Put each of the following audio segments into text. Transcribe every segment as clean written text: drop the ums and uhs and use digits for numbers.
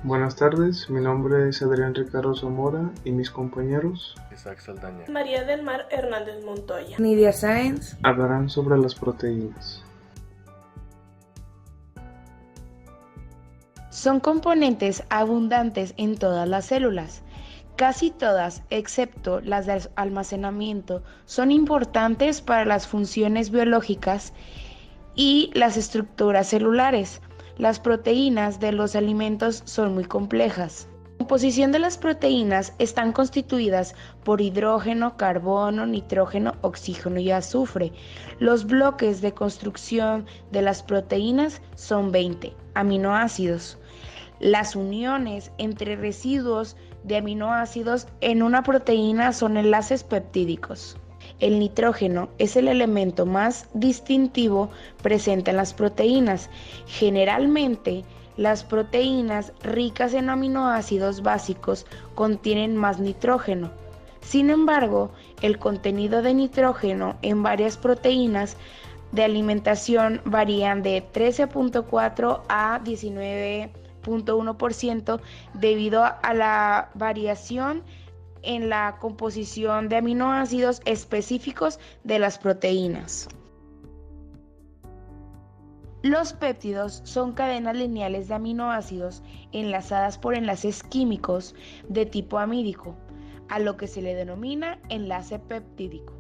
Buenas tardes, mi nombre es Adrián Ricardo Zamora y mis compañeros Isaac Saldaña, María del Mar Hernández Montoya, Nidia Sáenz hablarán sobre las proteínas. son componentes abundantes en todas las células. Casi todas, excepto las de almacenamiento, son importantes para las funciones biológicas y las estructuras celulares. Las proteínas de los alimentos son muy complejas. La composición de las proteínas están constituidas por hidrógeno, carbono, nitrógeno, oxígeno y azufre. Los bloques de construcción de las proteínas son 20 aminoácidos. Las uniones entre residuos de aminoácidos en una proteína son enlaces peptídicos. El nitrógeno es el elemento más distintivo presente en las proteínas. Generalmente, las proteínas ricas en aminoácidos básicos contienen más nitrógeno. Sin embargo, el contenido de nitrógeno en varias proteínas de alimentación varían de 13.4 a 19.1% debido a la variación en la composición de aminoácidos específicos de las proteínas. Los péptidos son cadenas lineales de aminoácidos enlazadas por enlaces químicos de tipo amídico, a lo que se le denomina enlace peptídico.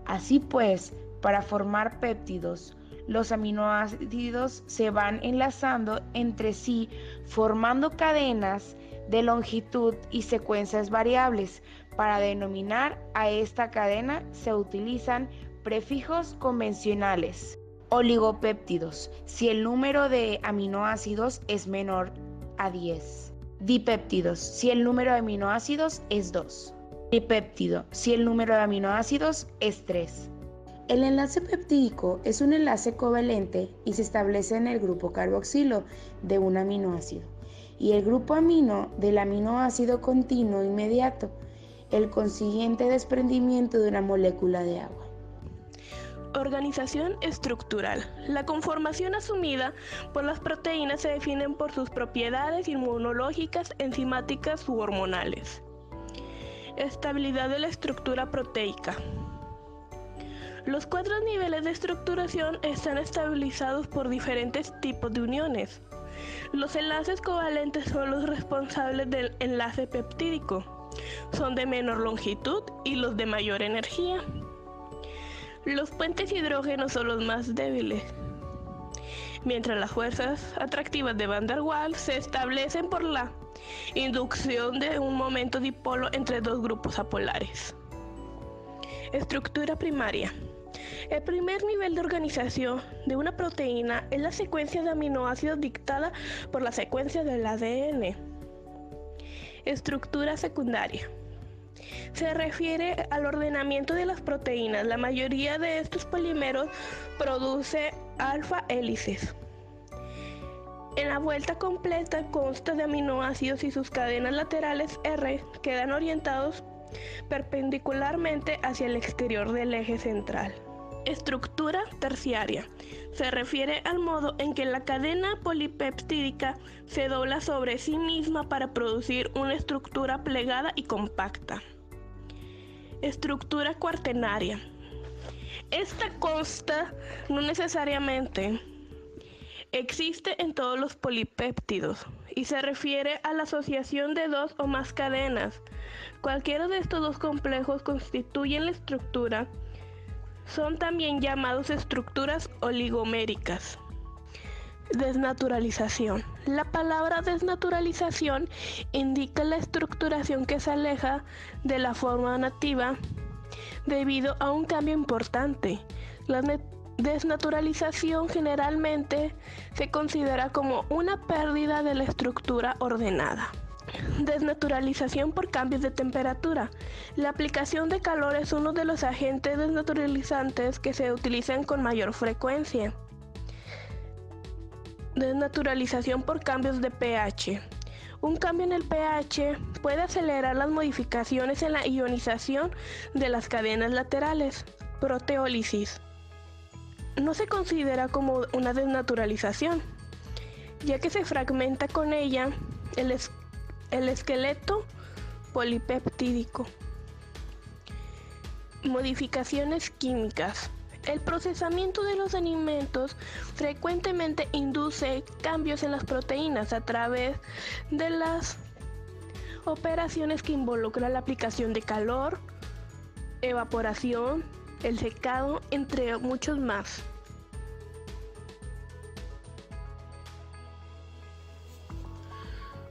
Así pues, para formar péptidos, los aminoácidos se van enlazando entre sí, formando cadenas de longitud y secuencias variables. Para denominar a esta cadena se utilizan prefijos convencionales. Oligopéptidos, si el número de aminoácidos es menor a 10. Dipéptidos, si el número de aminoácidos es 2. Tripéptido, si el número de aminoácidos es 3. El enlace peptídico es un enlace covalente y se establece en el grupo carboxilo de un aminoácido y el grupo amino del aminoácido continuo inmediato, el consiguiente desprendimiento de una molécula de agua. Organización estructural. La conformación asumida por las proteínas se definen por sus propiedades inmunológicas, enzimáticas u hormonales. Estabilidad de la estructura proteica. Los 4 niveles de estructuración están estabilizados por diferentes tipos de uniones. Los enlaces covalentes son los responsables del enlace peptídico. Son de menor longitud y los de mayor energía. Los puentes hidrógenos son los más débiles, mientras las fuerzas atractivas de Van der Waals se establecen por la inducción de un momento dipolo entre dos grupos apolares. Estructura primaria. El primer nivel de organización de una proteína es la secuencia de aminoácidos dictada por la secuencia del ADN. Estructura secundaria. Se refiere al ordenamiento de las proteínas. La mayoría de estos polímeros produce alfa hélices. En la vuelta completa consta de aminoácidos y sus cadenas laterales R quedan orientados perpendicularmente hacia el exterior del eje central. Estructura terciaria. Se refiere al modo en que la cadena polipeptídica se dobla sobre sí misma para producir una estructura plegada y compacta. Estructura cuaternaria. Esta consta no necesariamente existe en todos los polipéptidos y se refiere a la asociación de 2 o más cadenas. Cualquiera de estos dos complejos constituyen la estructura. Son también llamados estructuras oligoméricas. Desnaturalización. La palabra desnaturalización indica la estructuración que se aleja de la forma nativa debido a un cambio importante. La desnaturalización generalmente se considera como una pérdida de la estructura ordenada. Desnaturalización por cambios de temperatura. La aplicación de calor es uno de los agentes desnaturalizantes que se utilizan con mayor frecuencia. Desnaturalización por cambios de pH. Un cambio en el pH puede acelerar las modificaciones en la ionización de las cadenas laterales. Proteólisis. No se considera como una desnaturalización, ya que se fragmenta con ella el esqueleto polipeptídico. Modificaciones químicas. El procesamiento de los alimentos frecuentemente induce cambios en las proteínas a través de las operaciones que involucran la aplicación de calor, evaporación, el secado, entre muchos más.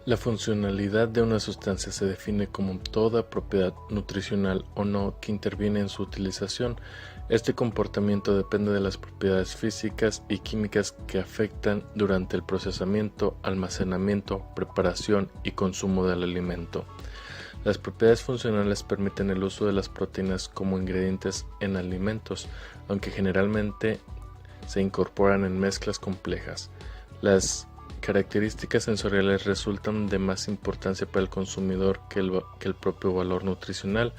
La funcionalidad de una sustancia se define como toda propiedad nutricional o no que interviene en su utilización. Este comportamiento depende de las propiedades físicas y químicas que afectan durante el procesamiento, almacenamiento, preparación y consumo del alimento. Las propiedades funcionales permiten el uso de las proteínas como ingredientes en alimentos, aunque generalmente se incorporan en mezclas complejas. Las características sensoriales resultan de más importancia para el consumidor que el propio valor nutricional,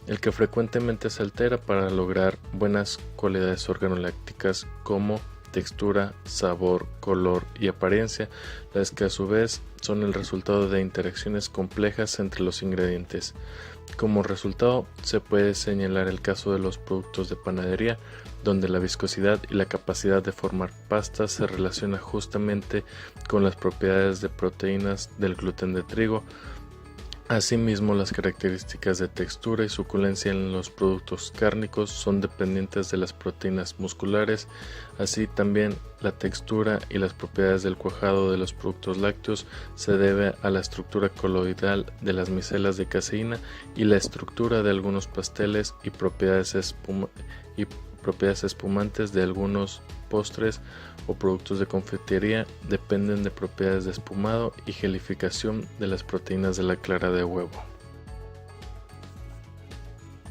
el que frecuentemente se altera para lograr buenas cualidades organolécticas como textura, sabor, color y apariencia, las que a su vez son el resultado de interacciones complejas entre los ingredientes. Como resultado, se puede señalar el caso de los productos de panadería, donde la viscosidad y la capacidad de formar pastas se relaciona justamente con las propiedades de proteínas del gluten de trigo. Asimismo, las características de textura y suculencia en los productos cárnicos son dependientes de las proteínas musculares. Así también la textura y las propiedades del cuajado de los productos lácteos se debe a la estructura coloidal de las micelas de caseína y la estructura de algunos pasteles y propiedades espumantes de algunos postres o productos de confitería dependen de propiedades de espumado y gelificación de las proteínas de la clara de huevo.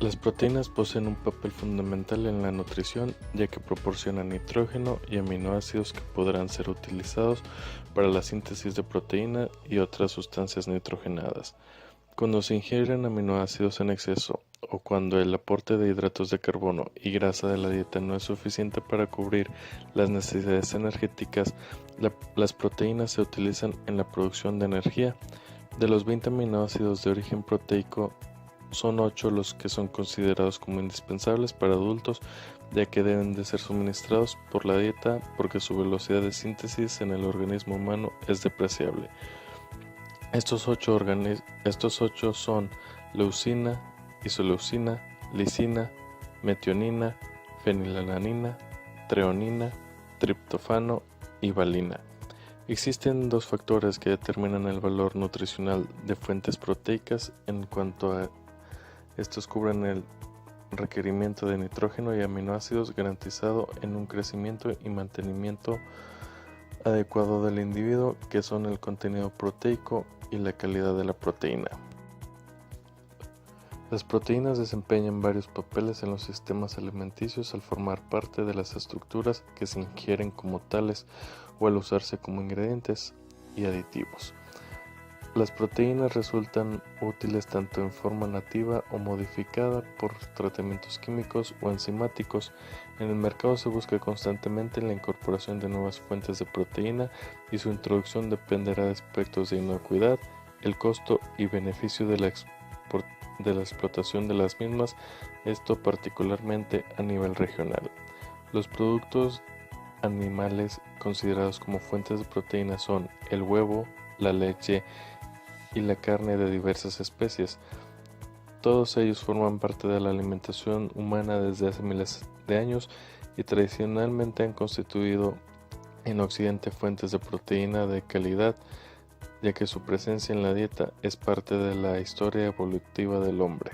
Las proteínas poseen un papel fundamental en la nutrición, ya que proporcionan nitrógeno y aminoácidos que podrán ser utilizados para la síntesis de proteína y otras sustancias nitrogenadas. Cuando se ingieren aminoácidos en exceso o cuando el aporte de hidratos de carbono y grasa de la dieta no es suficiente para cubrir las necesidades energéticas, las proteínas se utilizan en la producción de energía. De los 20 aminoácidos de origen proteico, son 8 los que son considerados como indispensables para adultos, ya que deben de ser suministrados por la dieta porque su velocidad de síntesis en el organismo humano es depreciable. Estos 8 son leucina, isoleucina, lisina, metionina, fenilalanina, treonina, triptófano y valina. Existen 2 factores que determinan el valor nutricional de fuentes proteicas en cuanto a estos cubren el requerimiento de nitrógeno y aminoácidos garantizado en un crecimiento y mantenimiento adecuado del individuo, que son el contenido proteico y la calidad de la proteína. Las proteínas desempeñan varios papeles en los sistemas alimenticios al formar parte de las estructuras que se ingieren como tales o al usarse como ingredientes y aditivos. Las proteínas resultan útiles tanto en forma nativa o modificada por tratamientos químicos o enzimáticos. En el mercado se busca constantemente la incorporación de nuevas fuentes de proteína y su introducción dependerá de aspectos de inocuidad, el costo y beneficio de la explotación de las mismas, esto particularmente a nivel regional. Los productos animales considerados como fuentes de proteína son el huevo, la leche y la carne de diversas especies. Todos ellos forman parte de la alimentación humana desde hace miles de años y tradicionalmente han constituido en Occidente fuentes de proteína de calidad, ya que su presencia en la dieta es parte de la historia evolutiva del hombre.